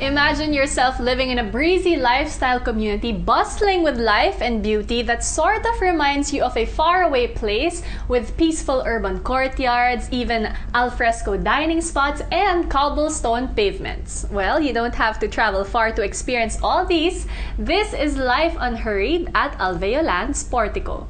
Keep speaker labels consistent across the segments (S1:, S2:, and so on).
S1: imagine yourself living in a breezy lifestyle community bustling with life and beauty that sort of reminds you of a faraway place with peaceful urban courtyards, even alfresco dining spots, and cobblestone pavements. Well, you don't have to travel far to experience all these. This is Life Unhurried at Alveolan's Portico.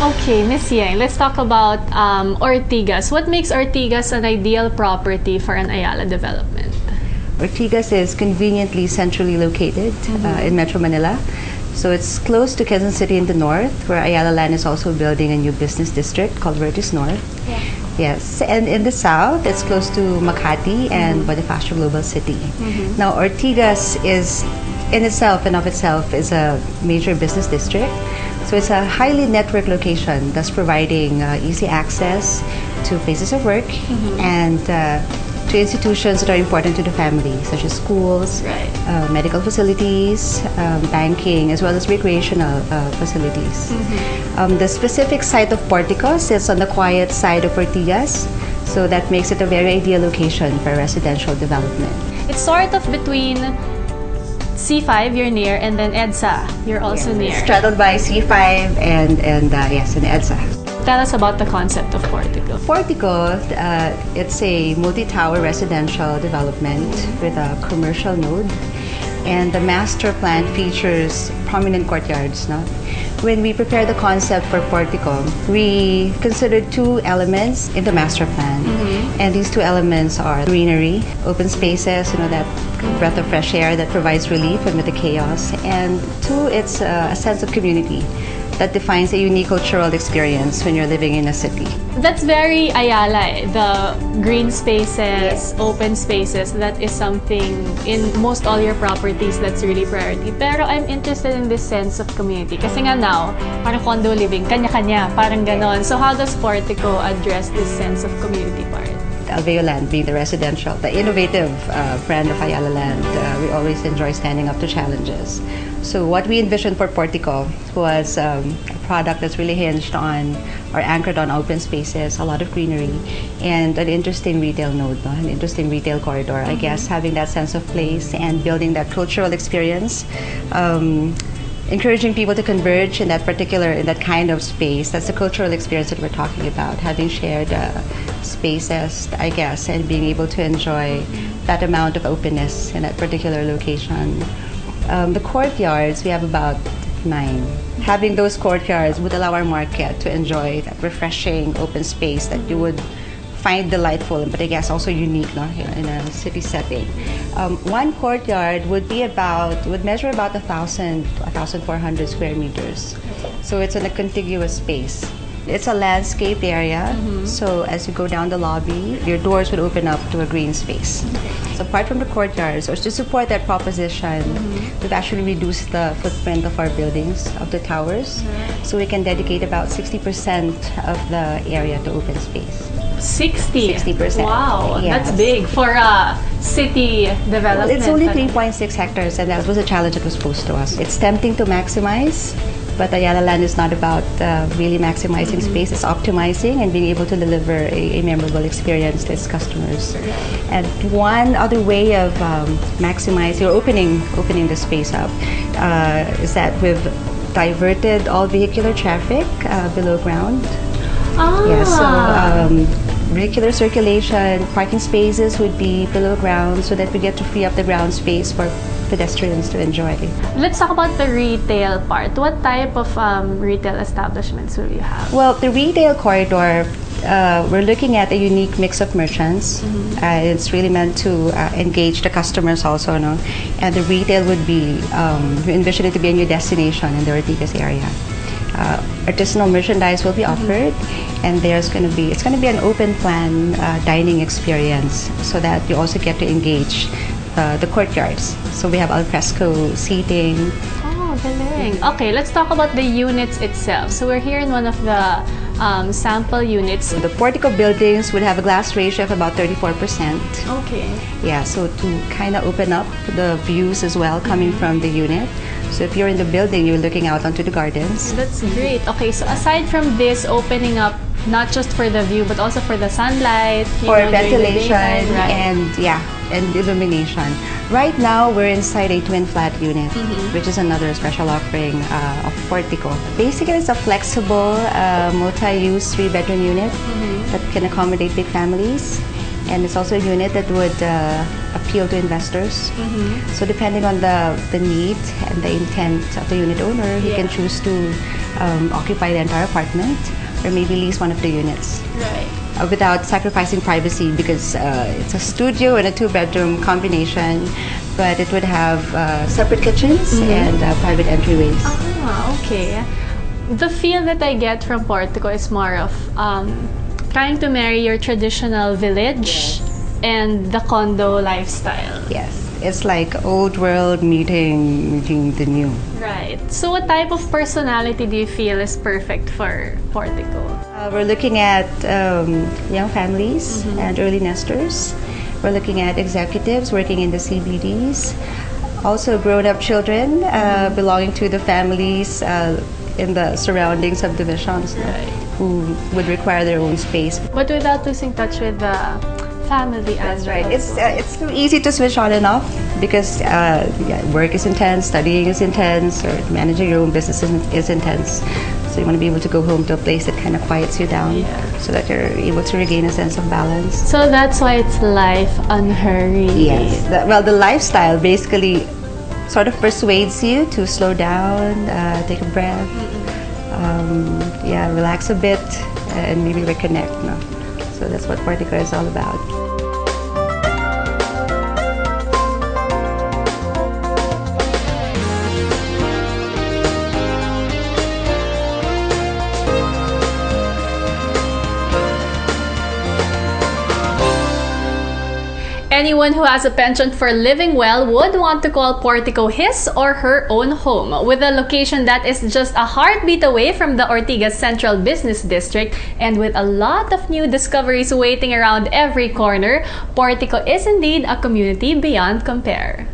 S1: Okay, Miss Yang, let's talk about Ortigas. What makes Ortigas an ideal property for an Ayala development?
S2: Ortigas is conveniently centrally located in Metro Manila. So it's close to Quezon City in the north, where Ayala Land is also building a new business district called Vertis North. Yeah. Yes, and in the south, it's close to Makati and Bonifacio Global City. Now, Ortigas is, in itself and of itself, is a major business district. So it's a highly networked location that's providing easy access to places of work and to institutions that are important to the family, such as schools, medical facilities, banking, as well as recreational facilities. The specific site of Portico sits on the quiet side of Ortigas, so that makes it a very ideal location for residential development.
S1: It's sort of between C5, you're near, and then EDSA, you're also near.
S2: Straddled by C5 and EDSA.
S1: Tell us about the concept of Portico.
S2: Portico, it's a multi-tower residential development with a commercial node, and the master plan features prominent courtyards. No? When we prepared the concept for Portico, we considered two elements in the master plan, and these two elements are greenery, open spaces, that breath of fresh air that provides relief amid the chaos, and two, it's a sense of community that defines a unique cultural experience when you're living in a city.
S1: That's very Ayala, the green spaces, open spaces. That is something in most all your properties that's really priority. Pero I'm interested in this sense of community. Kasi nga now, parang condo living, kanya-kanya, parang ganon. So how does Portico address this sense of community part?
S2: Alveolan being the residential, the innovative brand of Ayala Land, we always enjoy standing up to challenges. So what we envisioned for Portico was a product that's really hinged on or anchored on open spaces, a lot of greenery, and an interesting retail node, an interesting retail corridor. I guess having that sense of place and building that cultural experience, encouraging people to converge in that kind of space. That's the cultural experience that we're talking about, having shared spaces, I guess, and being able to enjoy that amount of openness in that particular location. The courtyards, we have about 9. Having those courtyards would allow our market to enjoy that refreshing open space that you would find delightful, but I guess also unique, in a city setting. One courtyard would measure about 1,000 to 1,400 square meters. So it's in a contiguous space. It's a landscaped area, so as you go down the lobby, your doors would open up to a green space. So apart from the courtyards, or to support that proposition, we've actually reduced the footprint of our buildings, of the towers, so we can dedicate about 60% of the area to open space.
S1: 60%? Wow, yes. That's big for a city development.
S2: Well, it's only 3.6 hectares, and that was a challenge that was posed to us. It's tempting to maximize, but Ayala Land is not about really maximizing space. It's optimizing and being able to deliver a memorable experience to its customers. And one other way of maximizing or opening the space up is that we've diverted all vehicular traffic below ground. Yeah, so vehicular circulation, parking spaces would be below ground so that we get to free up the ground space for pedestrians to enjoy.
S1: Let's talk about the retail part. What type of retail establishments will you have?
S2: Well, the retail corridor, we're looking at a unique mix of merchants. It's really meant to engage the customers also, no? And the retail would be, we envision it to be a new destination in the Ortigas area. Artisanal merchandise will be offered, and it's going to be an open plan dining experience, so that you also get to engage the courtyards. So we have alfresco seating.
S1: Oh, galing. Okay, let's talk about the units itself. So we're here in one of the sample units.
S2: The Portico buildings would have a glass ratio of about 34%.
S1: Okay.
S2: Yeah, so to kind of open up the views as well coming from the unit. So if you're in the building, you're looking out onto the gardens.
S1: That's great. Okay, so aside from this opening up, not just for the view, but also for the sunlight,
S2: For ventilation
S1: right.
S2: and illumination. Right now, we're inside a twin flat unit, which is another special offering of Portico. Basically, it's a flexible, multi-use 3-bedroom unit that can accommodate big families. And it's also a unit that would appeal to investors. So depending on the need and the intent of the unit owner, he can choose to occupy the entire apartment or maybe lease one of the units.
S1: Right.
S2: Without sacrificing privacy, because it's a studio and a 2-bedroom combination, but it would have separate kitchens and private entryways.
S1: Ah, okay. The feel that I get from Portico is more of trying to marry your traditional village and the condo lifestyle.
S2: Yes, it's like old world meeting the new.
S1: Right. So what type of personality do you feel is perfect for Portico?
S2: We're looking at young families and early nesters. We're looking at executives working in the CBDs. Also grown-up children belonging to the families in the surrounding subdivisions who would require their own space.
S1: But without losing touch with the family
S2: That's
S1: aspect.
S2: right. It's too easy to switch on and off because work is intense, studying is intense, or managing your own business is intense. So you want to be able to go home to a place that kind of quiets you down so that you're able to regain a sense of balance.
S1: So that's why it's life unhurried.
S2: Yes. The lifestyle basically sort of persuades you to slow down, take a breath, relax a bit, and maybe reconnect. No? So that's what Portico is all about.
S1: Anyone who has a penchant for living well would want to call Portico his or her own home. With a location that is just a heartbeat away from the Ortigas Central Business District and with a lot of new discoveries waiting around every corner, Portico is indeed a community beyond compare.